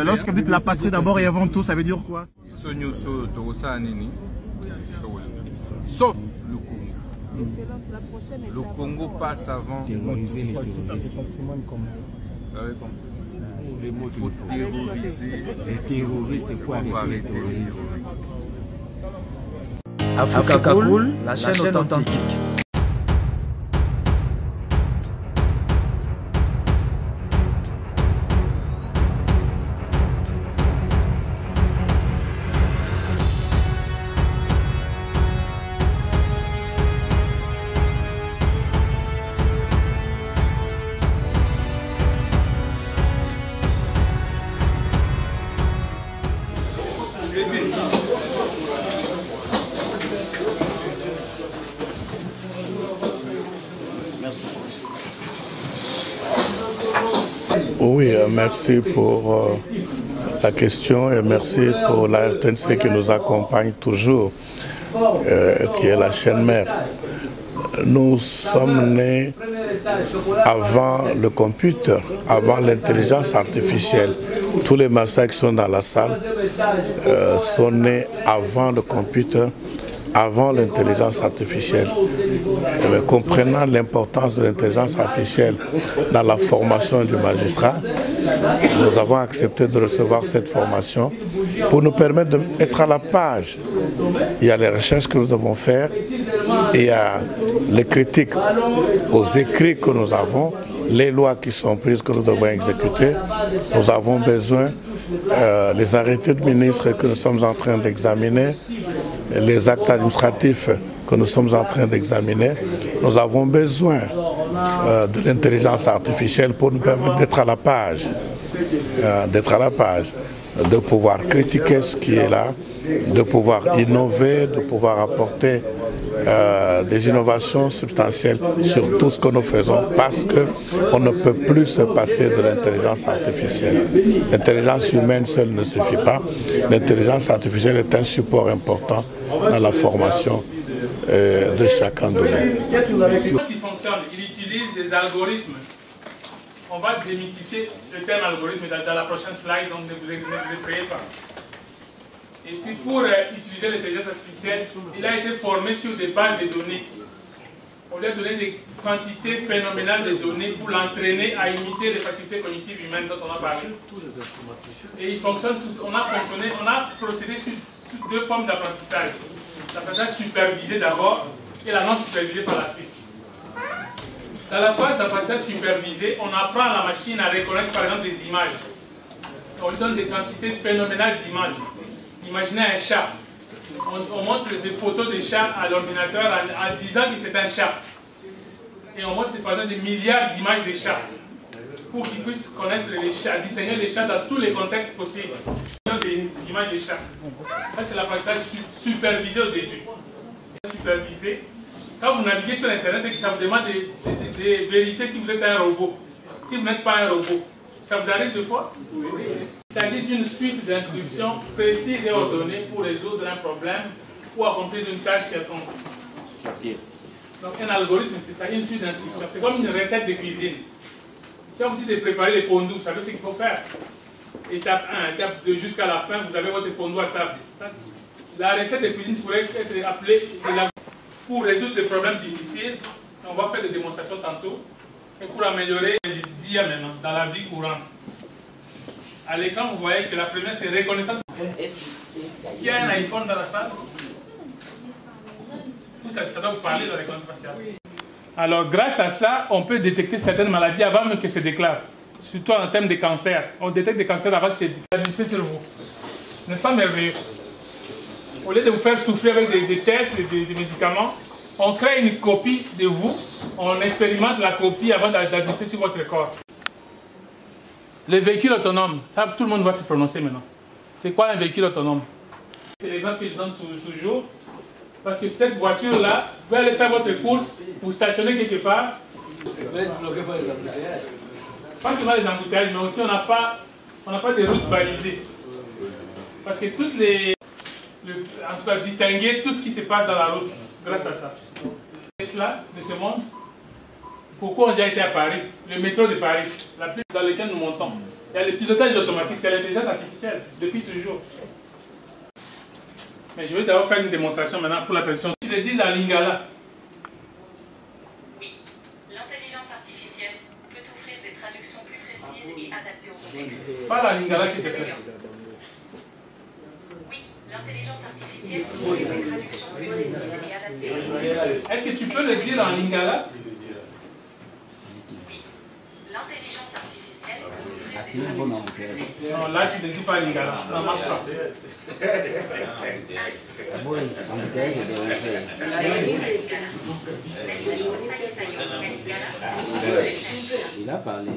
Lorsque vous dites la patrie d'abord et avant tout, ça veut dire quoi? Sauf le Congo. Le Congo passe avant. Terroriser les terroristes. Il faut terroriser. Les terroristes, c'est quoi les terroristes? Africa Cool, la chaîne authentique. Oui, merci pour la question et merci pour la RTNC qui nous accompagne toujours, qui est la chaîne mère. Nous sommes nés avant le computer, avant l'intelligence artificielle. Tous les massacres qui sont dans la salle sont nés avant le computer, avant l'intelligence artificielle. Mais comprenant l'importance de l'intelligence artificielle dans la formation du magistrat, nous avons accepté de recevoir cette formation pour nous permettre d'être à la page. Il y a les recherches que nous devons faire, il y a les critiques aux écrits que nous avons, les lois qui sont prises que nous devons exécuter. Nous avons besoin les arrêtés de ministre que nous sommes en train d'examiner, les actes administratifs que nous sommes en train d'examiner. Nous avons besoin de l'intelligence artificielle pour nous permettre d'être à la page, de pouvoir critiquer ce qui est là, de pouvoir innover, de pouvoir apporter des innovations substantielles sur tout ce que nous faisons, parce qu'on ne peut plus se passer de l'intelligence artificielle. L'intelligence humaine seule ne suffit pas. L'intelligence artificielle est un support important dans la formation de chacun de nous. Qu'est-ce qui fonctionne? Il utilise des algorithmes. On va démystifier ce terme algorithme dans la prochaine slide, donc ne vous effrayez pas. Et puis pour utiliser l'intelligence artificielle, il a été formé sur des bases de données. On lui a donné des quantités phénoménales de données pour l'entraîner à imiter les facultés cognitives humaines dont on a parlé. Et il fonctionne, on a procédé sur deux formes d'apprentissage. L'apprentissage supervisé d'abord et la non supervisée par la suite. Dans la phase d'apprentissage supervisé, on apprend à la machine à reconnaître par exemple des images. On lui donne des quantités phénoménales d'images. Imaginez un chat. On montre des photos des chats à l'ordinateur en disant que c'est un chat. Et on montre par exemple des milliards d'images de chats pour qu'ils puissent connaître les chats, distinguer les chats dans tous les contextes possibles. Des images de chats. Ça, c'est l'apprentissage supervisé au début. Supervisé. Quand vous naviguez sur Internet et que ça vous demande de vérifier si vous êtes un robot, si vous n'êtes pas un robot, ça vous arrive deux fois? Oui. Il s'agit d'une suite d'instructions précises et ordonnées pour résoudre un problème ou accomplir une tâche quelconque. Donc un algorithme, c'est ça, une suite d'instructions. C'est comme une recette de cuisine. Si on vous dit de préparer les pondus, vous savez ce qu'il faut faire. Étape 1, étape 2, jusqu'à la fin, vous avez votre pondu à table. La recette de cuisine pourrait être appelée pour résoudre des problèmes difficiles. On va faire des démonstrations tantôt. Et pour améliorer, je dis maintenant, dans la vie courante. À l'écran, vous voyez que la première, c'est reconnaissance. Il y a un iPhone dans la salle. Tout ça, ça doit vous parler de la reconnaissance faciale. Alors, grâce à ça, on peut détecter certaines maladies avant même que se déclarent. Surtout en termes de cancer. On détecte des cancers avant que se déclarent sur vous. N'est-ce pas merveilleux? Au lieu de vous faire souffrir avec des tests, des médicaments, on crée une copie de vous, on expérimente la copie avant d'administrer sur votre corps. Le véhicule autonome, ça tout le monde va se prononcer maintenant. C'est quoi un véhicule autonome? C'est l'exemple que je donne toujours. Parce que cette voiture-là, vous allez faire votre course, vous stationnez quelque part. Pas seulement les embouteillages, mais aussi on n'a pas de routes balisées. Parce que toutes les... en tout cas, distinguer tout ce qui se passe dans la route grâce à ça. Tesla de ce monde, pourquoi on a déjà été à Paris, le métro de Paris, la plus dans lequel nous montons. Il y a le pilotage automatique, c'est l'intelligence artificielle, depuis toujours. Mais je vais d'abord faire une démonstration maintenant pour la traduction. Ils le disent en lingala. Oui, l'intelligence artificielle peut offrir des traductions plus précises et adaptées au contexte. Parle en lingala s'il te plaît. Oui, l'intelligence artificielle peut offrir des traductions plus précises et adaptées au contexte. Est-ce que tu peux le dire en lingala? Oui, l'intelligence artificielle peut offrir des traductions plus précises. Non, là tu ne dis pas lingala, ça ne marche pas. Il a parlé.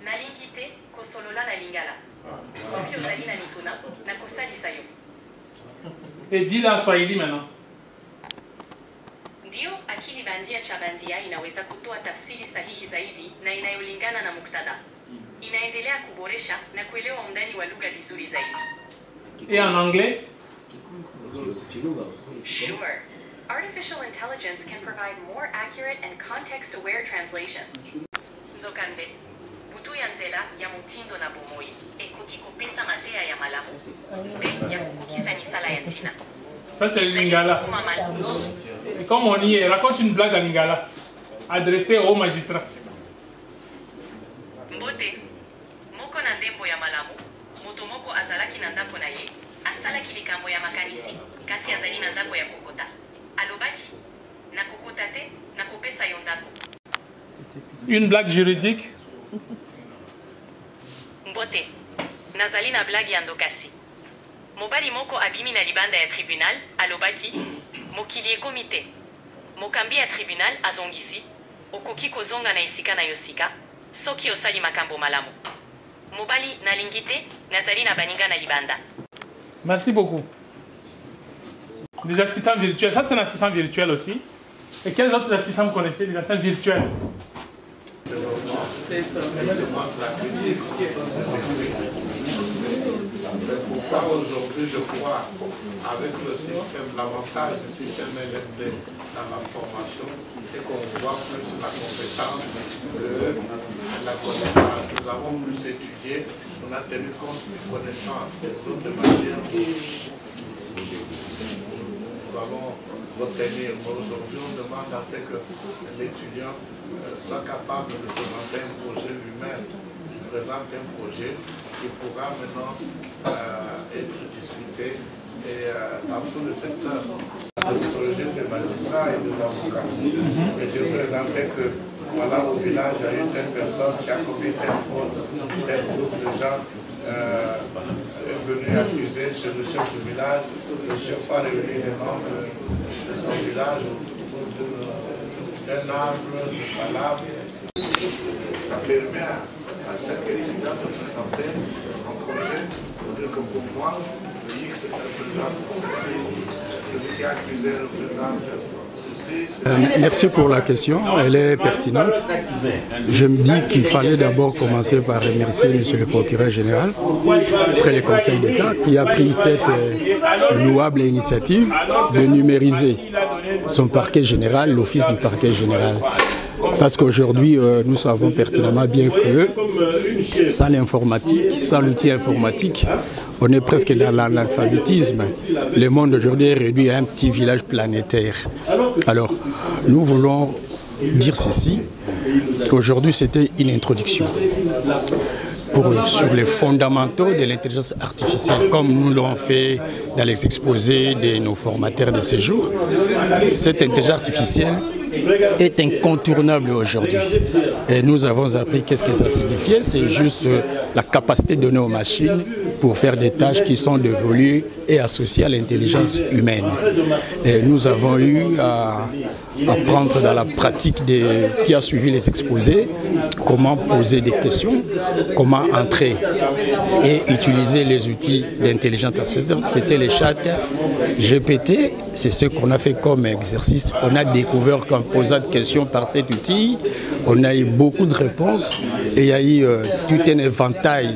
Nalingite kosolola na lingala. Soki ozali na mituna na kosalisa yo. Et dis-le en swahili maintenant. Ndio, akili bandia cha bandia inaweza kutoa tafsiri sahihi zaidi na inayolingana na muktadha. Inaendelea kuboresha na kuelewa undani wa lugha vizuri zaidi. Et en anglais? Sure. Artificial intelligence can provide more accurate and context-aware translations. Nzokande, butu ya nzela ya mutindo na bomoi, ekoki kopesa matea ya malamu, mpe ya kukukisa nisala ya ntina. Ça c'est le lingala. Et comme on y est, raconte une blague en lingala, adressée au magistrat. Mbote, moko na ndembo ya malamu, moto moko azalaki na ndako na ye, asalaki likambo ya makanisi, kasi azali na ndako ya kokota. Alobaki, na kokota te, na kopesa yo ndako. Une blague juridique. Mbote, nazali na blague ya ndokasi. Mobali moko abimi na libanda ya tribunal, alobaki, mokili ekomite. Mokambi ya tribunal azongisi, okoki kozonga na esika na yosika, soki osali makambo malamu. Mobali nalingite, nazali na baninga na libanda. Merci beaucoup. Des assistants virtuels, ça c'est un assistant virtuel aussi. Et quels autres assistants vous connaissez, des assistants virtuels? C'est ça. C'est pourquoi aujourd'hui, je crois, avec le système, l'avantage du système LFD dans la formation, c'est qu'on voit plus la compétence que la connaissance. Nous avons plus étudié, on a tenu compte des connaissances des autres matières. Nous allons retenir. Aujourd'hui, on demande à ce que l'étudiant soit capable de présenter un projet lui-même. Il présente un projet qui pourra maintenant être discuté dans tout le secteur. Le projet des magistrats et des avocats. Et je présentais que voilà, au village, il y a eu telle personne qui a commis telle faute, tel groupe de gens est venu accuser chez le chef du village. Le chef a réuni les membres de son village autour d'un arbre, de palabre. Ça permet à chaque étudiant de présenter un projet pour dire que pour moi, le X est représente ceci, celui qui est accusé représente ceci. Merci pour la question, elle est pertinente. Je me dis qu'il fallait d'abord commencer par remercier M. le procureur général, après le Conseil d'État, qui a pris cette louable initiative de numériser son parquet général, l'office du parquet général. Parce qu'aujourd'hui, nous savons pertinemment bien que sans l'informatique, sans l'outil informatique, on est presque dans l'analphabétisme. Le monde aujourd'hui est réduit à un petit village planétaire. Alors, nous voulons dire ceci, qu'aujourd'hui c'était une introduction sur les fondamentaux de l'intelligence artificielle, comme nous l'avons fait dans les exposés de nos formateurs de ce jour. Cette intelligence artificielle est incontournable aujourd'hui. Et nous avons appris qu'est-ce que ça signifiait. C'est juste la capacité donnée aux machines pour faire des tâches qui sont dévolues et associées à l'intelligence humaine. Et nous avons eu à apprendre dans la pratique qui a suivi les exposés comment poser des questions, comment entrer et utiliser les outils d'intelligence artificielle. C'était les chats GPT, c'est ce qu'on a fait comme exercice. On a découvert qu'en posant des questions par cet outil, on a eu beaucoup de réponses et il y a eu tout un éventail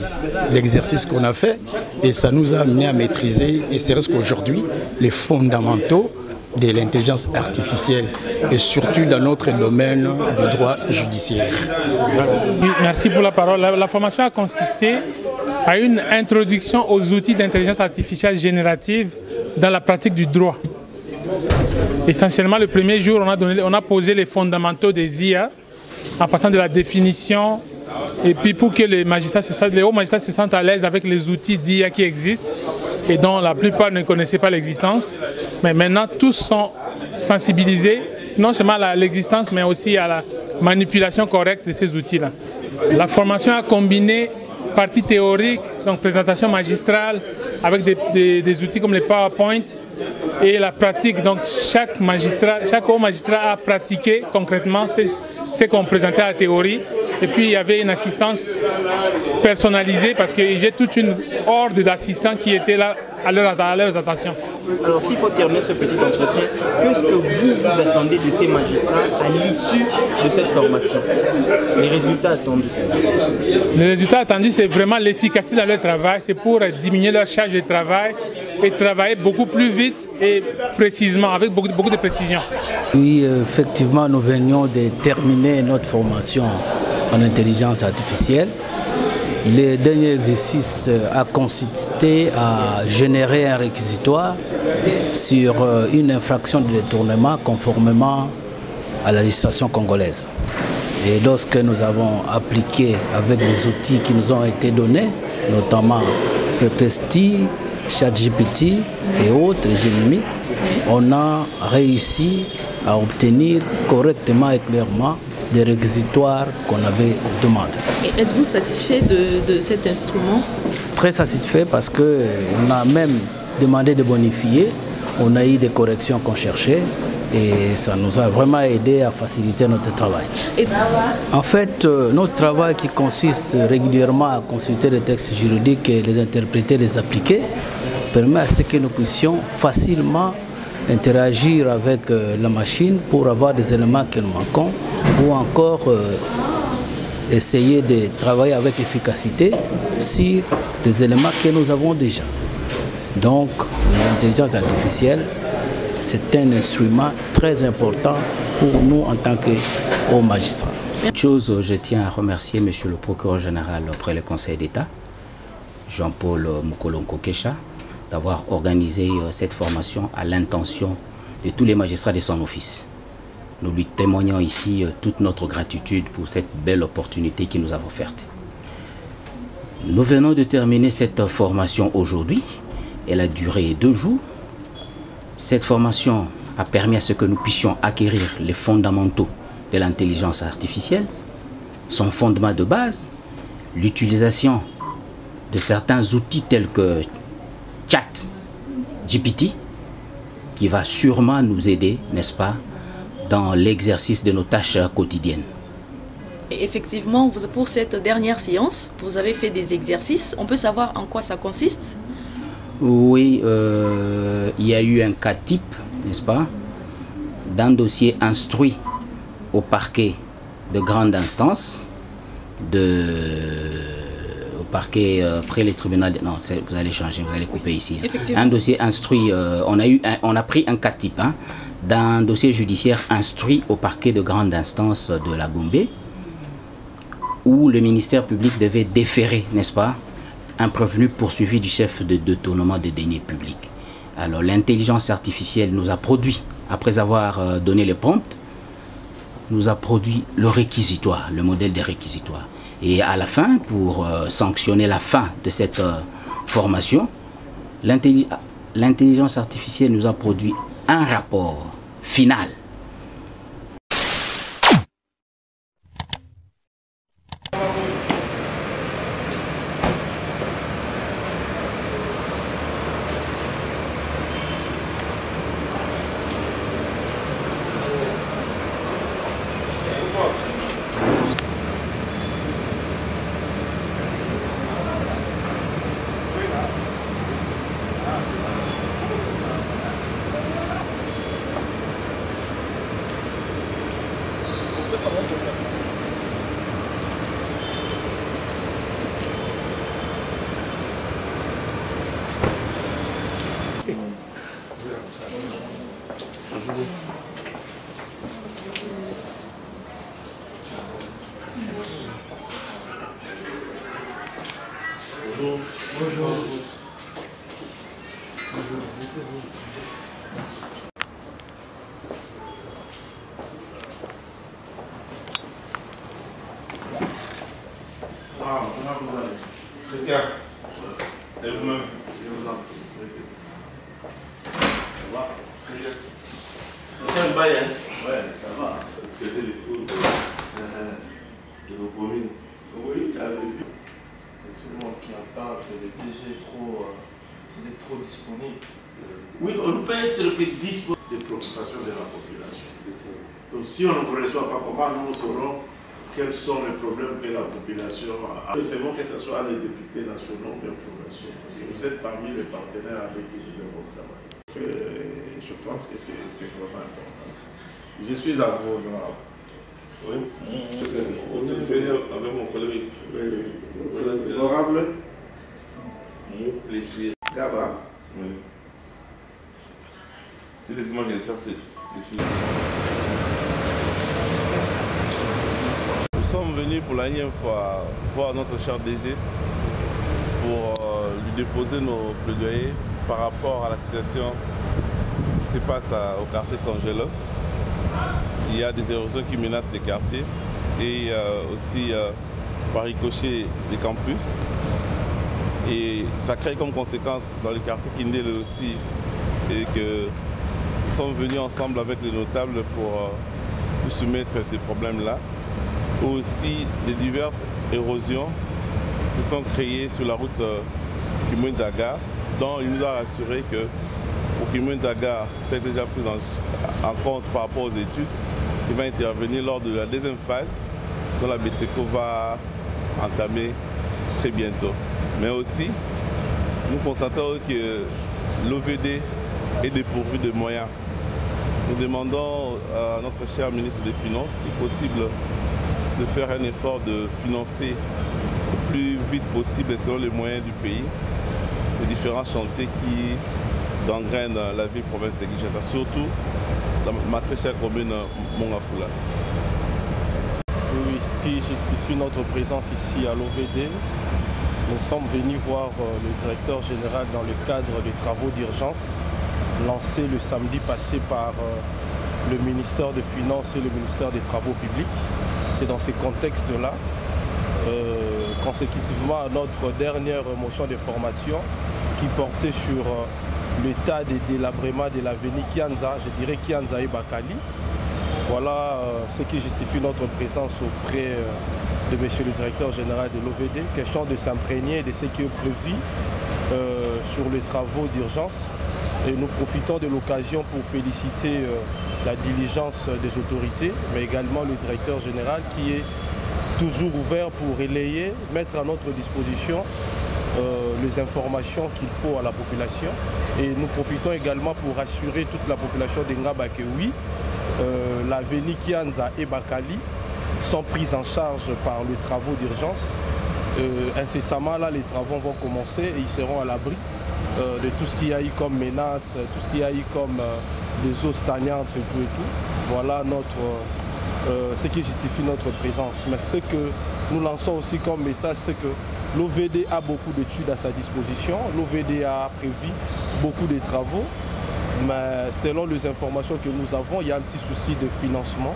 d'exercices qu'on a fait et ça nous a amené à maîtriser, et c'est vrai qu'aujourd'hui, les fondamentaux de l'intelligence artificielle et surtout dans notre domaine du droit judiciaire. Merci pour la parole. La formation a consisté à une introduction aux outils d'intelligence artificielle générative dans la pratique du droit. Essentiellement, le premier jour, on a posé les fondamentaux des IA en passant de la définition et puis pour que les hauts magistrats se sentent à l'aise avec les outils d'IA qui existent et dont la plupart ne connaissaient pas l'existence. Mais maintenant, tous sont sensibilisés, non seulement à l'existence, mais aussi à la manipulation correcte de ces outils-là. La formation a combiné partie théorique, donc présentation magistrale, avec des outils comme les PowerPoint, et la pratique. Donc chaque haut magistrat a pratiqué concrètement ce qu'on présentait à la théorie. Et puis il y avait une assistance personnalisée parce que j'ai toute une horde d'assistants qui étaient là à leurs attentions. Alors s'il faut terminer ce petit entretien, qu'est-ce que vous attendez de ces magistrats à l'issue de cette formation? Les résultats attendus? Les résultats attendus, c'est vraiment l'efficacité dans leur travail. C'est pour diminuer leur charge de travail et travailler beaucoup plus vite et précisément, avec beaucoup de précision. Oui, effectivement, nous venions de terminer notre formation en intelligence artificielle. Le dernier exercice a consisté à générer un réquisitoire sur une infraction de détournement conformément à la législation congolaise. Et lorsque nous avons appliqué avec les outils qui nous ont été donnés, notamment Perplexity, ChatGPT et autres, Gemini, on a réussi à obtenir correctement et clairement des réquisitoires qu'on avait demandé. Et êtes-vous satisfait de cet instrument? Très satisfait parce qu'on a même demandé de bonifier, on a eu des corrections qu'on cherchait et ça nous a vraiment aidé à faciliter notre travail. En fait, notre travail qui consiste régulièrement à consulter les textes juridiques et les interpréter, les appliquer, permet à ce que nous puissions facilement interagir avec la machine pour avoir des éléments que nous manquons ou encore essayer de travailler avec efficacité sur des éléments que nous avons déjà. Donc l'intelligence artificielle, c'est un instrument très important pour nous en tant que hauts magistrats. Une chose, je tiens à remercier Monsieur le procureur général auprès du Conseil d'État, Jean-Paul Mukolonko-Kesha, d'avoir organisé cette formation à l'intention de tous les magistrats de son office. Nous lui témoignons ici toute notre gratitude pour cette belle opportunité qu'il nous a offerte. Nous venons de terminer cette formation aujourd'hui. Elle a duré 2 jours. Cette formation a permis à ce que nous puissions acquérir les fondamentaux de l'intelligence artificielle, son fondement de base, l'utilisation de certains outils tels que ChatGPT, qui va sûrement nous aider, n'est-ce pas, dans l'exercice de nos tâches quotidiennes. Et effectivement, pour cette dernière séance, vous avez fait des exercices. On peut savoir en quoi ça consiste? Oui, il y a eu un cas type, n'est-ce pas, d'un dossier instruit au parquet de grande instance, au parquet près les tribunaux. Non, vous allez changer, vous allez couper ici. Un dossier instruit, on a pris un cas type d'un dossier judiciaire instruit au parquet de grande instance de la Gombe, où le ministère public devait déférer, n'est-ce pas, un prévenu poursuivi du chef de détournement des deniers publics. Alors l'intelligence artificielle nous a produit, après avoir donné les prompts, nous a produit le réquisitoire, le modèle des réquisitoires. Et à la fin, pour sanctionner la fin de cette formation, l'intelligence artificielle nous a produit un rapport final. Oui, on ne peut être que disponible des préoccupations de la population. Donc si on ne vous reçoit pas, comment nous saurons quels sont les problèmes que la population a? C'est bon que ce soit les députés nationaux de provinciaux, parce que vous êtes parmi les partenaires avec qui nous devons travailler. Je pense que c'est vraiment important. Je suis à vous, honorable. Oui. C'est avec mon collègue. Oui. Honorable. Mon plaisir. Gaba. Oui. Si les images de ça, c'est fini. Nous sommes venus pour la énième fois voir notre cher DG pour lui déposer nos plaidoyers par rapport à la situation qui se passe au quartier Congelos. Il y a des érosions qui menacent les quartiers et aussi par ricochet des campus. Et ça crée comme conséquence dans le quartier Kindele aussi et que nous sommes venus ensemble avec les notables pour nous soumettre ces problèmes-là. Aussi des diverses érosions qui sont créées sur la route Kimouindaga, dont il nous a rassuré que pour Kimouindaga, c'est déjà pris en compte par rapport aux études qui va intervenir lors de la deuxième phase dont la BCECO va entamer très bientôt. Mais aussi, nous constatons que l'OVD est dépourvu de moyens. Nous demandons à notre cher ministre des Finances, si possible, de faire un effort de financer le plus vite possible, selon les moyens du pays, les différents chantiers qui gangrènent la ville province de Kinshasa, surtout dans ma très chère commune Mongafula. Oui, ce qui justifie notre présence ici à l'OVD, nous sommes venus voir le directeur général dans le cadre des travaux d'urgence lancés le samedi passé par le ministère des Finances et le ministère des Travaux publics. C'est dans ces contextes-là, consécutivement à notre dernière motion d'information qui portait sur l'état des délabrements de l'avenue Kianza, je dirais Kianza et Bakali. Voilà ce qui justifie notre présence auprès de M. le directeur général de l'OVD. Question de s'imprégner de ce qui est prévu sur les travaux d'urgence. Et nous profitons de l'occasion pour féliciter la diligence des autorités, mais également le directeur général qui est toujours ouvert pour relayer, mettre à notre disposition les informations qu'il faut à la population. Et nous profitons également pour rassurer toute la population d'Engaba que oui, l'avenue Kianza et Bakali sont prises en charge par les travaux d'urgence. Incessamment, là, les travaux vont commencer et ils seront à l'abri de tout ce qu'il y a eu comme menace, tout ce qu'il y a eu comme des eaux stagnantes et tout. Voilà ce qui justifie notre présence. Mais ce que nous lançons aussi comme message, c'est que l'OVD a beaucoup d'études à sa disposition. L'OVD a prévu beaucoup de travaux. Mais selon les informations que nous avons, il y a un petit souci de financement.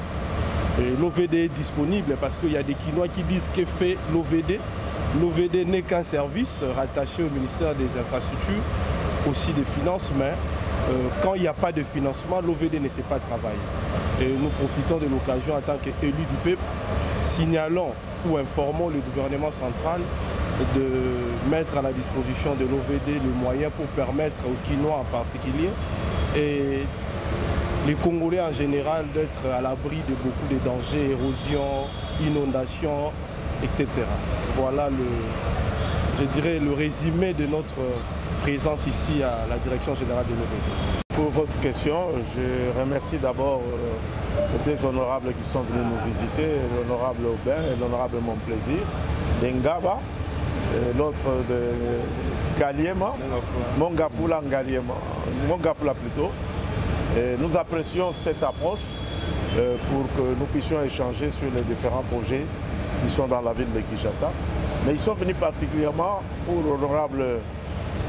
L'OVD est disponible parce qu'il y a des Quinois qui disent que fait l'OVD. L'OVD n'est qu'un service rattaché au ministère des Infrastructures, aussi des Finances, mais quand il n'y a pas de financement, l'OVD ne sait pas travailler. Et nous profitons de l'occasion en tant qu'élus du peuple, signalons ou informons le gouvernement central de mettre à la disposition de l'OVD les moyens pour permettre aux Quinois en particulier et les Congolais en général d'être à l'abri de beaucoup de dangers, érosion, inondations, etc. Voilà je dirais le résumé de notre présence ici à la direction générale de l'OVD. Pour votre question, je remercie d'abord les deux honorables qui sont venus nous visiter, l'honorable Aubin et l'honorable Monplaisir, d'Engaba, l'autre de Ngaliema, Mongafula Ngaliema, Mongafula plutôt. Et nous apprécions cette approche pour que nous puissions échanger sur les différents projets qui sont dans la ville de Kinshasa. Mais ils sont venus particulièrement pour l'honorable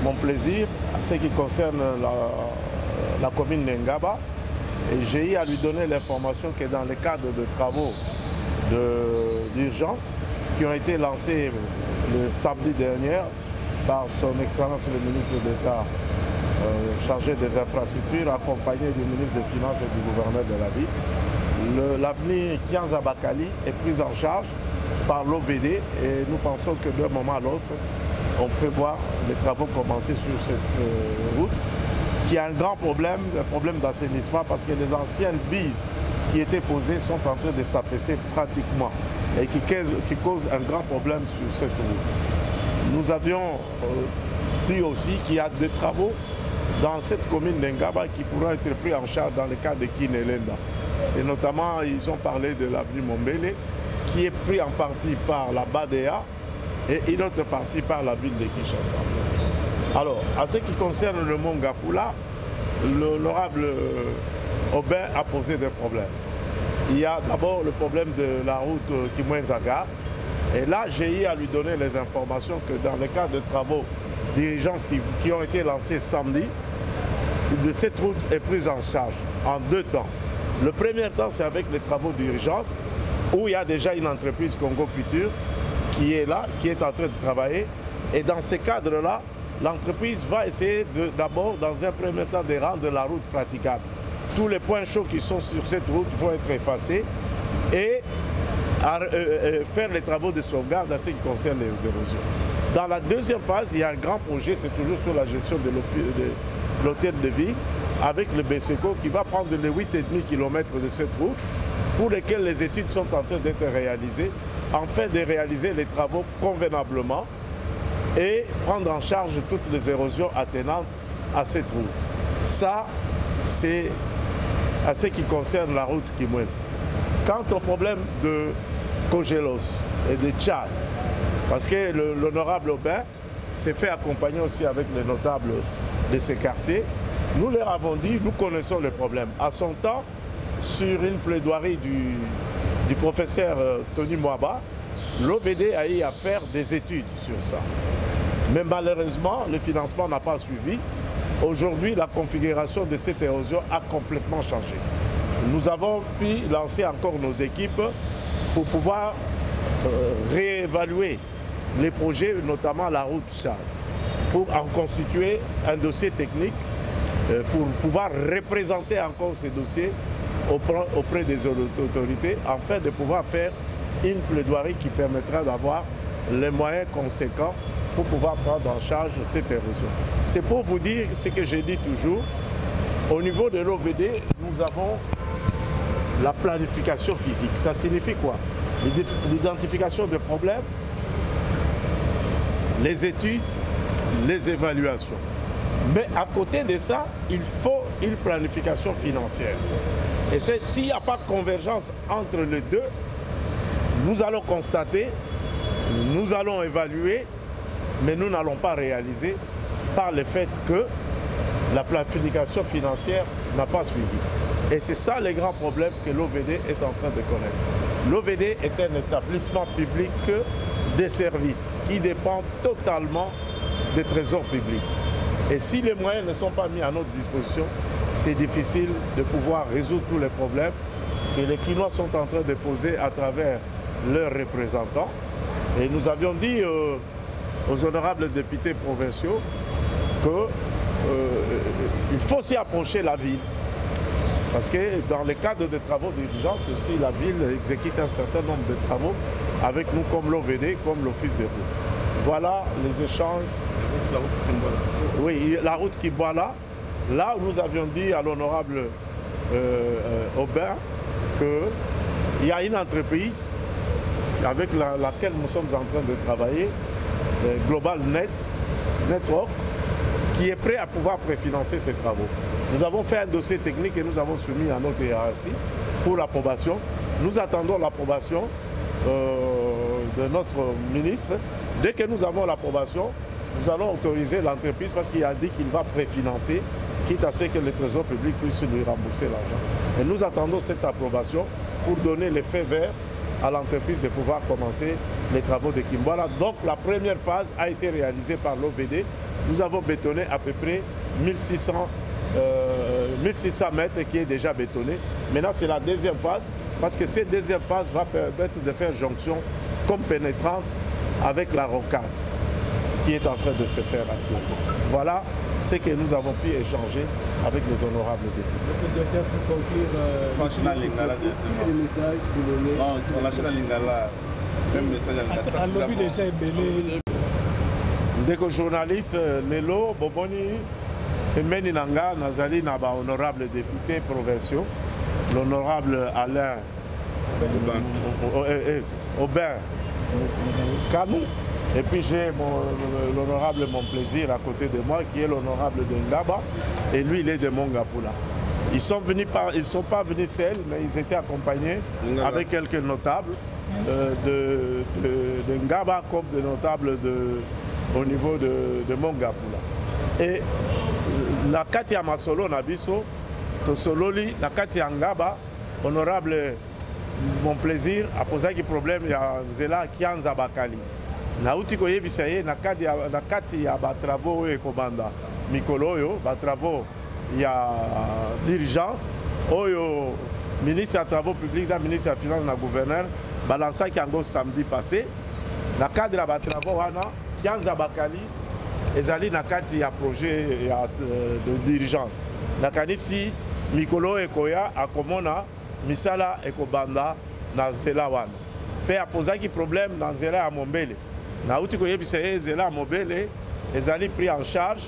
mon plaisir à ce qui concerne la commune d'Engaba. Et j'ai eu à lui donner l'information que dans le cadre de travaux d'urgence qui ont été lancés le samedi dernier par son Excellence le ministre d'État chargé des infrastructures, accompagné du ministre des Finances et du gouverneur de la ville. L'avenir Kianza Bakali est pris en charge par l'OVD et nous pensons que d'un moment à l'autre, on peut voir les travaux commencer sur cette route qui a un grand problème, un problème d'assainissement parce que les anciennes bises qui étaient posées sont en train de s'affaisser pratiquement et qui causent un grand problème sur cette route. Nous avions dit aussi qu'il y a des travaux dans cette commune d'Engaba qui pourront être pris en charge dans le cas de Kinelenda. C'est notamment, ils ont parlé de l'avenue Mombele qui est pris en partie par la BADEA et une autre partie par la ville de Kinshasa. Alors, à ce qui concerne le mont Gafula, l'honorable Aubin a posé des problèmes. Il y a d'abord le problème de la route Kimwenzaga. Et là, j'ai eu à lui donner les informations que dans le cadre de travaux d'urgence qui ont été lancés samedi, cette route est prise en charge en 2 temps. Le premier temps, c'est avec les travaux d'urgence, où il y a déjà une entreprise Congo Futur qui est là, qui est en train de travailler. Et dans ce cadre-là, l'entreprise va essayer d'abord, dans un premier temps, de rendre la route praticable. Tous les points chauds qui sont sur cette route vont être effacés et faire les travaux de sauvegarde à ce qui concerne les érosions. Dans la deuxième phase, il y a un grand projet, c'est toujours sur la gestion de l'hôtel de ville, avec le BSECO qui va prendre les 8,5 km de cette route, pour lesquels les études sont en train d'être réalisées, afin de réaliser les travaux convenablement et prendre en charge toutes les érosions attenantes à cette route. Ça, c'est à ce qui concerne la route Kimwenza. Quant au problème de Kogelos et de Tchad, parce que l'honorable Aubin s'est fait accompagner aussi avec les notables de ces quartiers, nous leur avons dit, nous connaissons le problème. À son temps, sur une plaidoirie du professeur Tony Mwaba, l'OVD a eu à faire des études sur ça. Mais malheureusement, le financement n'a pas suivi. Aujourd'hui, la configuration de cette érosion a complètement changé. Nous avons pu lancer encore nos équipes pour pouvoir réévaluer les projets, notamment la route Tchad, pour en constituer un dossier technique, pour pouvoir représenter encore ces dossiers auprès des autorités, afin de pouvoir faire une plaidoirie qui permettra d'avoir les moyens conséquents pour pouvoir prendre en charge cette érosion. C'est pour vous dire ce que j'ai dit toujours. Au niveau de l'OVD, nous avons la planification physique. Ça signifie quoi? L'identification des problèmes, les études, les évaluations. Mais à côté de ça, il faut une planification financière. Et s'il n'y a pas de convergence entre les deux, nous allons constater, nous allons évaluer, mais nous n'allons pas réaliser par le fait que la planification financière n'a pas suivi. Et c'est ça le grand problème que l'OVD est en train de connaître. L'OVD est un établissement public des services qui dépend totalement des trésors publics. Et si les moyens ne sont pas mis à notre disposition, c'est difficile de pouvoir résoudre tous les problèmes que les Kinois sont en train de poser à travers leurs représentants. Et nous avions dit aux honorables députés provinciaux qu'il faut s'y approcher la ville. Parce que dans le cadre des travaux d'urgence aussi, la ville exécute un certain nombre de travaux avec nous comme l'OVD, comme l'Office des routes. Voilà les échanges. Oui, la route Kimbala. Là où nous avions dit à l'honorable Aubin qu'il y a une entreprise avec laquelle nous sommes en train de travailler, Global Network, qui est prêt à pouvoir préfinancer ces travaux. Nous avons fait un dossier technique et nous avons soumis à notre hiérarchie pour l'approbation. Nous attendons l'approbation de notre ministre. Dès que nous avons l'approbation, nous allons autoriser l'entreprise parce qu'il a dit qu'il va préfinancer, quitte à ce que le Trésor public puisse lui rembourser l'argent. Et nous attendons cette approbation pour donner l'effet vert à l'entreprise de pouvoir commencer les travaux de Kimbala. Donc la première phase a été réalisée par l'OVD nous avons bétonné à peu près 1600 mètres qui est déjà bétonné. Maintenant, c'est la deuxième phase, parce que cette deuxième phase va permettre de faire jonction comme pénétrante avec la rocade qui est en train de se faire actuellement. Voilà ce que nous avons pu échanger avec les honorables députés. Est-ce que le directeur peut conclure le message on lâche la lingala. Même message à lobby déjà est belé. Dès que journaliste, Lelo, Boboni, Meni Nanga, Nazali, Naba, honorable député provinciaux, l'honorable Alain Aubin Kanou, et puis j'ai l'honorable Mon Plaisir à côté de moi, qui est l'honorable de Ngaba, et lui il est de Mongapula. Ils sont pas venus seuls, mais ils étaient accompagnés avec quelques notables de Ngaba comme de notables au niveau de Mongapula. Et la Katia Masolo Nabiso, Tosololi, la Katia Ngaba, honorable Mon Plaisir, a posé un problème, il y a Zela Kianza Bakali. Na utiko yebisaye na kati ya batravo oyo ekobanda mikolo oyo batravo ya diligence oyo ministre ya travaux publics na ministre ya finance na gouverneur balansaki yango samedi passé na cadre ya batravo wana Kianza Bakali ezali na kati ya projet ya de diligence nakanisi mikolo ekoya akomona misala ekobanda na zela wana pe apozaki problème na zela ya Mombele na uti koyebisa ezela Mobele ezali pris en charge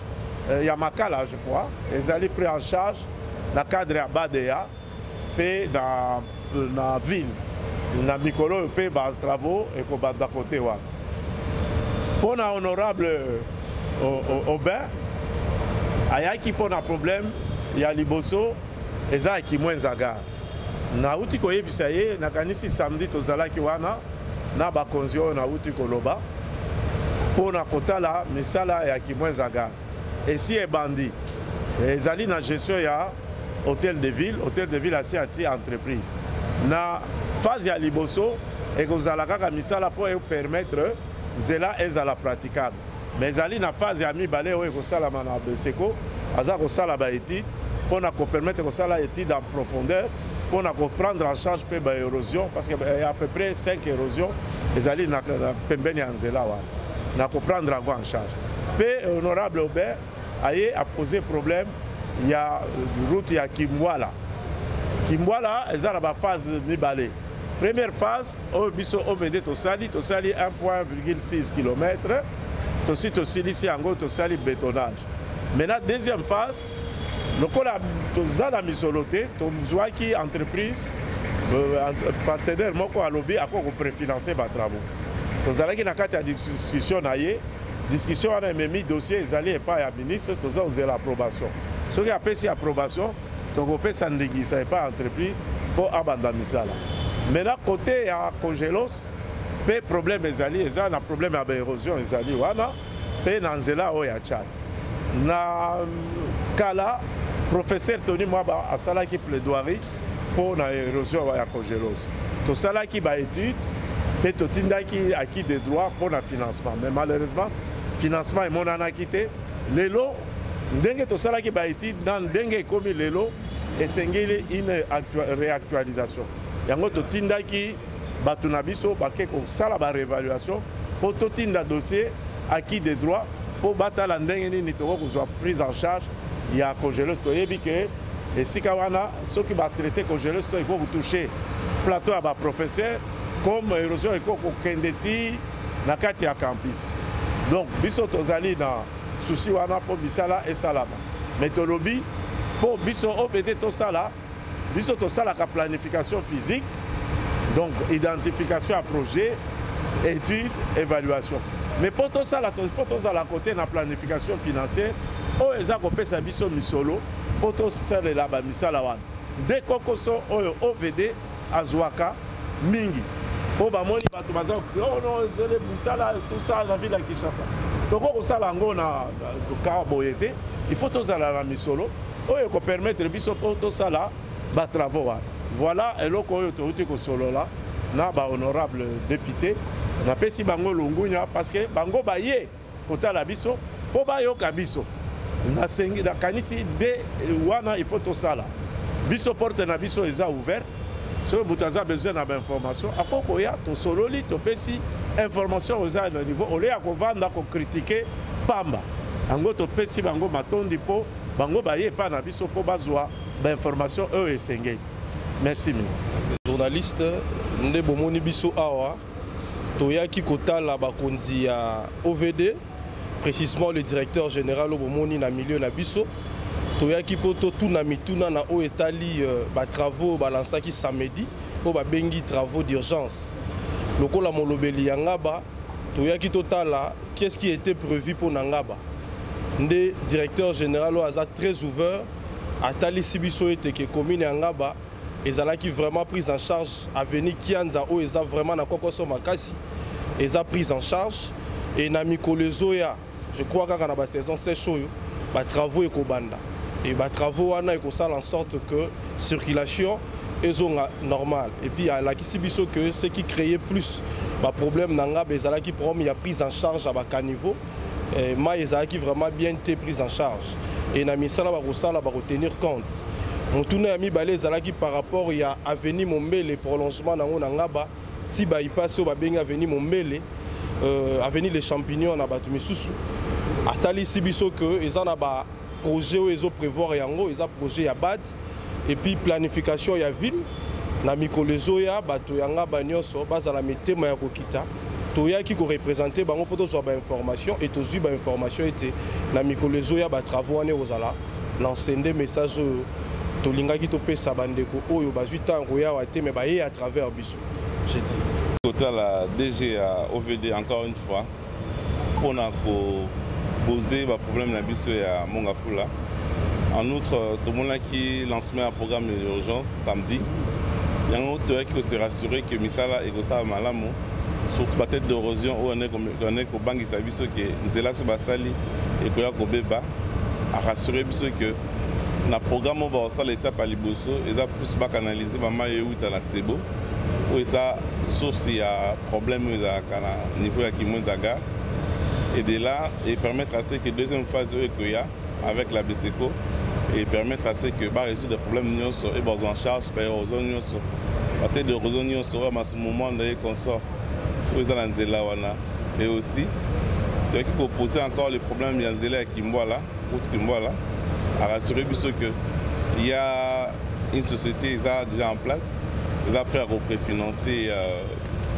ya Makala je crois ezali pris en charge na cadre ya Badeya pe na ville na mikolo pe ba travaux ekobanda côté wana pona honorable Aubin ayaki pona problème ya liboso ezaki mwenzaga na uti koyebisa ye nakanisi samedi tozalaki wana na bakonzi oyo na uti koloba pona kotala misala ya kimwenzaga esi ebandi ezali na gestion ya hôtel de ville asi ati entreprise na phase ya liboso ekozala kaka misala po permettre zela ezala praticable mais ezali na phase ya mibale oyo ekosalama na beseko aza kosala baétude mpona kopermettre kosala étude en profondeur mpona koprendre en charge mpe baérosion parce que à peu près 5 érosions ezali na pembeni ya nzela wana na koprendre yango en charge mpe honorable Aubert aye a posé problème ya route ya Kimbwala eza na baphase mibale première phase oyo biso ovd tosali 1,6 km tosilisi yango tosali bétonnage maintenant deuxième phase lokola toza na misolo te tozwaki entreprise partenaire moko alobi ako préfinancer batravaux tozalaki na kati ya discussion na ye discussion wana ememi dossier ezali epai ya ministre toza kozela approbation soki apesi approbation tokopesa ndingisa epai ya entreprise mpo abanda misala maintenant côté ya Congelos mpe problème ezali eza na problème ya baérosion ezali wana mpe na nzela oyo ya Tchad na kala professeur Tony Mwaba asalaki plaidoirie mpo na érosion ya Congelos tosalaki baétude mpe totindaki acquis de droit pour le financement mais malheureusement financement emonanaki te lelo ndenge tosalaki baétude na ndenge ekomi lelo esengeli une réactualisation yango totindaki bato na biso bake kosala barévaluation mpo totinda dossier acquis de droit mpo batala ndenge nini tokokozwa prise en charge ya Congelos toyebi ke esika wana soki batraité Congelos to ekokotouche plateau ya baprofesseur comme érosion ekokokende ti na kati ya campus donc biso tozali na souci wana mpo bisala esalama mais tolobi mpo biso opete tosala biso tosalaka planification physique donc identification ya projet étude évaluation mais mpo tosala fo tozala côté na planification financière oyo eza kopesa biso misolo mpo tosalela bamisala wana nde kokoso oyo OVD azwaka mingi po bamoni bato baza ono ezele misala tosala na ville ya Kinshasa tokokosala yango na kawa boye te il faut tozala na misolo oyo ekopermettre biso mpo tosala batravaux wana voilà eloko oyo touti kosolola na bahonorable député napesi bango lungunya parce que bango baye kotala biso po ba yoka biso na sengi da kanisi de wana il faut to sala biso porte na biso eza ouverte so butaza besoin na information akoko ya to sololi to pesi information oza na niveau ole ya ko vanda ko critiquer pamba ango to pesi bango matondi po bango ba ye pa na biso po bazwa ba information eux esengeli. Merci mille. Journaliste nde bomoni biso awa toyaki kotala bakonzi ya OVD, précisément le directeur général bomoni na milieu na biso toyaki poto tuna mituna na o etali ba travaux balansaki samedi po ba bengi travaux d'urgence lokola molobeli ya ngaba toyaki totala qu'est-ce qui était prévu pour ngaba nde directeur général o aza très ouvert atali sibiso ete ke commune ya ngaba ezalaki vraiment prise en charge avenue Kianza o eza vraiment na kokoso makasi eza prise en charge et na mikolo zoya je crois kaka na ba saison sèche oyo ba travaux ekobanda et ba travaux wana ekosala en sorte que circulation ezonga normal et puis la kisibiso que ce qui créait plus ba problème na ngaba ezalaki problème ya prise en charge à ba caniveau et ma ezalaki vraiment bien été prise en charge et na misala ba kosala ba retenir compte Moutuna ya mibale ezalaki par rapport ya avenue Mombele prolongement nango na ngaba si ba ipaso ba benga avenue Mombele avenue les champignons na batu misusu atali sibiso que eza na ba projet o ezo prévoir yango eza projet ya BAD et puis planification ya ville na mikolo zoya bato ya ngaba nyonso bazala mitema ya kokita toyaki ko représenter bango poto zo ba information et to ba information était na mikolo zoya ba travaux ane ozala l'enseigner message tolingaki to pesa bandeko oyo bazwi tango ya wate mais ba ye à travers biso j'ai dit côté la DG à OVD encore une fois on a posé le problème na biso ya Mongafula. En outre tout le monde qui lancement un programme d'urgence samedi il y a un autre qui s'est rassuré que misala et ça malamu surtout peut-être d'érosion où on est au bangi sa biso que nzela so basali et ko ya ko beba a rassuré biso que na programme va ça l'étape à liboso et ça plus ba canaliser mama yeuta na sebo où ça source il y a problème au niveau ya Kimonzaga et de là et permettre à ce que deuxième phase qu'il y a avec la BCECO et permettre à ce que bah résoudre des problèmes nyonso et besoin en charge par aux nyonso peut-être de raison nyonso à ce moment d'ailleurs qu'on sort où dans l'anzela wana et aussi tu as qui proposer encore les problèmes yanzela qui moi là autre que moi là à rassurer biso que il y a une société déjà en place ils ont prêt à repréfinancer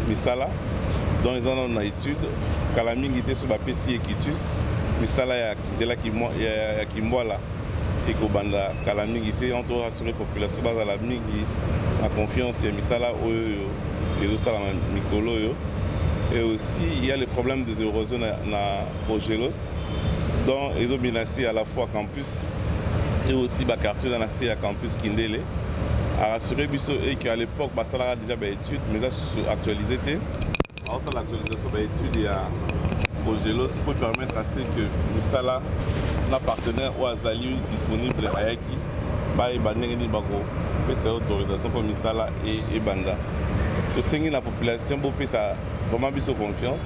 misala dont ils en ont une étude Kalaming était sur la PCI et Kitus misala ya nzela qui moi ya kimbola et kobanda Kalaming était entre rassurer population base à la mingi la confiance et misala oyo et ça la mikolo yo et aussi il y a les problèmes de érosion na Progelos dont ils ont menacé à la fois campus et aussi le quartier dans la CIA campus Kindele a rassuré biso et qu'à l'époque ça a déjà des études mais ça sont actualisé alors ça l'actualisation des études il y a Progelos pour permettre à ce que Misala un partenaire ou Azali disponible à Yaki ba ibandengeni bako pesa autorisation pour Misala et Banda to sengi la population pour pesa vraiment biso confiance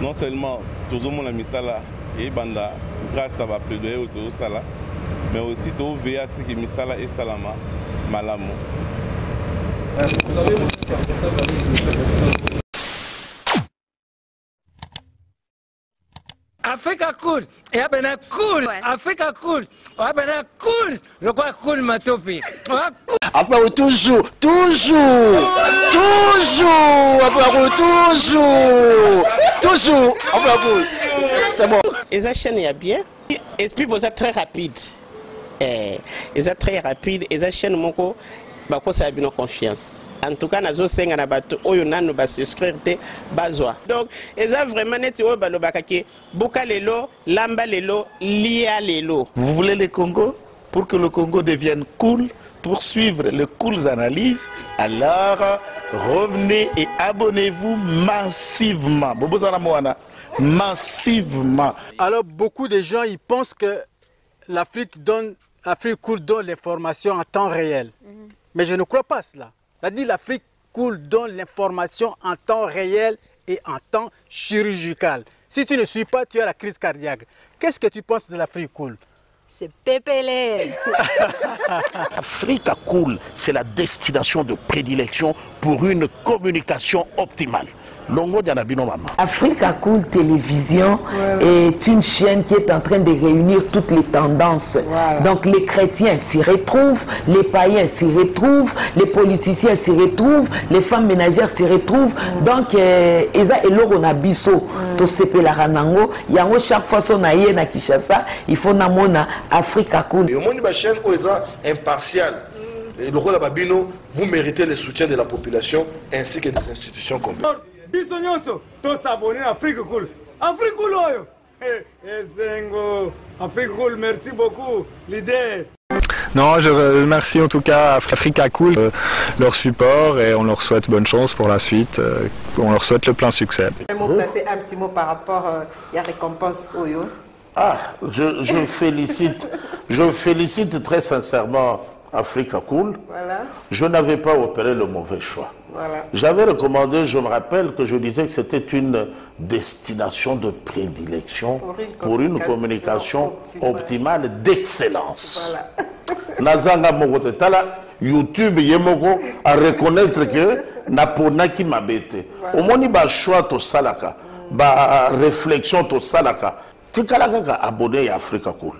non seulement tout le monde a Misala et Banda grâce à la plaidoyer autour sala mais aussi tout veiller à ce que Misala et Salama malamu. Africa cool, et abena cool, Africa cool, abena cool, le quoi cool matopi. Après toujours, après c'est bon. Et ça chaîne est bien, et puis vous êtes très rapide. Et ça très rapide, et ça chaîne moko, bah quoi ça a bien confiance. En tout cas, nazo senga na bato oyo nanu ba souscrire te bazwa. Donc, eza vraiment net oyo ba lobakaki boka lelo, lamba lelo, lia lelo. Vous voulez le Congo pour que le Congo devienne cool, pour suivre les cool analyses, alors revenez et abonnez-vous massivement. Bobozana Moana, massivement. Alors beaucoup de gens ils pensent que l'Afrique cool donne l'information en temps réel. Mais je ne crois pas cela. C'est-à-dire l'Afrique cool donne l'information en temps réel et en temps chirurgical. Si tu ne suis pas, tu as la crise cardiaque. Qu'est-ce que tu penses de l'Afrique cool? C'est Pépélé. Africa Cool, c'est la destination de prédilection pour une communication optimale. Longo Dianabino Mama. Africa Cool Télévision est une chaîne qui est en train de réunir toutes les tendances. Donc les chrétiens s'y retrouvent, les païens s'y retrouvent, les politiciens s'y retrouvent, les femmes ménagères s'y retrouvent. Donc Eza et Lorona Bisso, to sepe la ranango, yango chaque fois son aïe na Kinshasa, il faut namona Africa Cool. Et au monde de la chaîne Oeza impartial. Et le rôle de Babino, vous méritez le soutien de la population ainsi que des institutions complètes. Bisognoso, tous s'abonner à Afrique Cool. Afrique Cool, Afrique Cool, merci beaucoup, l'idée. Non, je remercie en tout cas Africa Cool, leur support et on leur souhaite bonne chance pour la suite. On leur souhaite le plein succès. Placer un petit mot par rapport à la récompense Oyo. Je félicite très sincèrement Africa Cool. Voilà. Je n'avais pas opéré le mauvais choix. Voilà. J'avais recommandé, je me rappelle que je disais que c'était une destination de prédilection pour une communication optimale d'excellence. Nazanga Mogote Tala, YouTube Yemoko a reconnaître que Naponaki Mabete. Au moins, il y a un choix to salaka, ba réflexion to salaka. Tu as abonné à Africa Cool.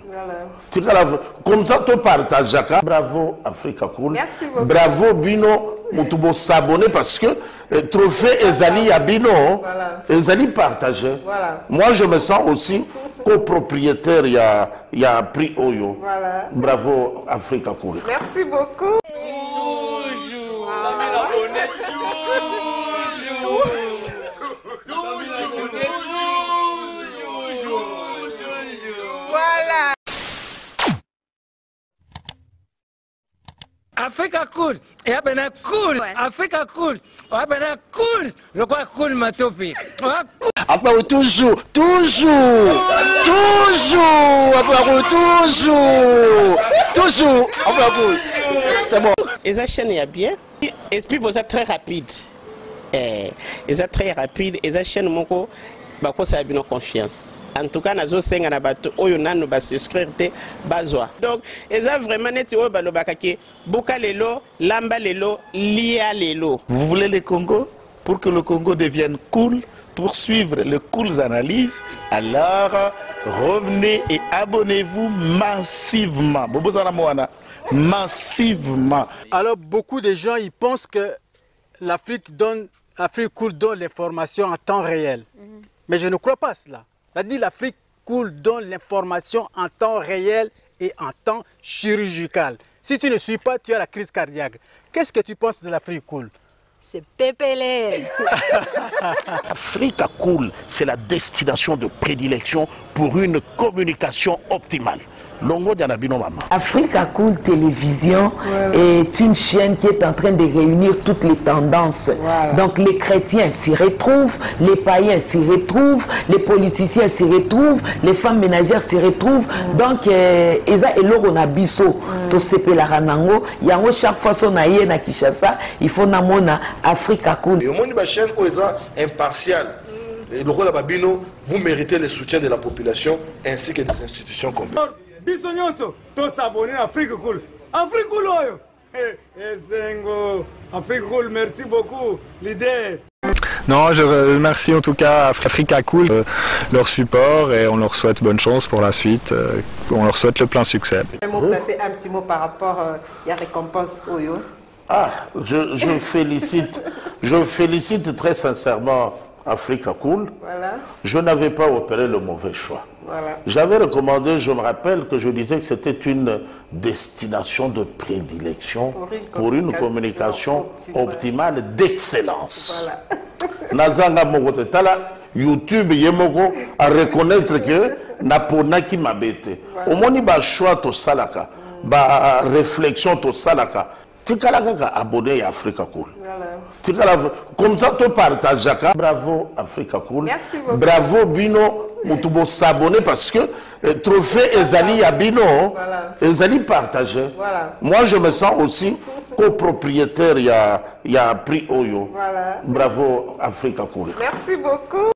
Comme ça, tu partages. Bravo Africa Cool. Merci beaucoup. Bravo Bino. Mutubo s'abonner parce que trophée Ezali à Bino, Ezali partagé. Moi, je me sens aussi copropriétaire. Il y a un prix Oyo. Bravo Africa Cool. Merci beaucoup. Africa Cool, et abena cool, Africa Cool, abena cool, le quoi cool matopi. Après toujours, c'est bon. Et ça chaîne est bien, et puis vous êtes très rapide. Et ça très rapide, et ça chaîne mon co, bah quoi ça a bien confiance. En tout cas, nazo senga na bato oyo nanu ba souscrire te bazwa. Donc, eza vraiment net oyo ba lobakaki buka lelo, lamba lelo, lia lelo. Vous voulez le Congo? Pour que le Congo devienne cool, pour suivre les cool analyses, alors revenez et abonnez-vous massivement. Bobozana Moana, massivement. Alors, beaucoup de gens ils pensent que l'Afrique Cool donne les formations en temps réel. Mais je ne crois pas cela. C'est-à-dire l'Afrique Cool donne l'information en temps réel et en temps chirurgical. Si tu ne suis pas, tu as la crise cardiaque. Qu'est-ce que tu penses de l'Afrique Cool? C'est Pépélé. Africa Cool, c'est la destination de prédilection pour une communication optimale. Longo Dianabino Mama. Africa Cool Télévision est une chaîne qui est en train de réunir toutes les tendances. Donc les chrétiens s'y retrouvent, les païens s'y retrouvent, les politiciens s'y retrouvent, les femmes ménagères s'y retrouvent. Donc Eza et Lorona Bisso, to sepe la ranango, yango chaque fois son aïe na Kinshasa, il faut namona Africa Cool. Et au monde de la chaîne Oeza impartial. Et le rôle de Babino, vous méritez le soutien de la population ainsi que des institutions complètes. Bisognoso, tous s'abonner à Afrique Cool. Afrique Cool, Afrique Cool, merci beaucoup, l'idée. Non, je remercie en tout cas Africa Cool, leur support et on leur souhaite bonne chance pour la suite. On leur souhaite le plein succès. Placer un petit mot par rapport à la récompense Oyo. Je félicite très sincèrement Africa Cool. Je n'avais pas opéré le mauvais choix. J'avais recommandé, je me rappelle que je disais que c'était une destination de prédilection pour une communication optimale d'excellence. Nazanga Mogote Tala, YouTube Yemoko a reconnaître que Naponaki Mabete. Au moins, il y a un choix to salaka, ba réflexion to salaka. Tu as abonné à Africa Cool. Comme ça, tu partages. Bravo Africa Cool. Merci beaucoup. Bravo Bino. Mutubo s'abonner parce que trophée Ezali à Bino, Ezali partagé. Moi, je me sens aussi copropriétaire. Il y a un prix Oyo. Bravo Africa Cool. Merci beaucoup.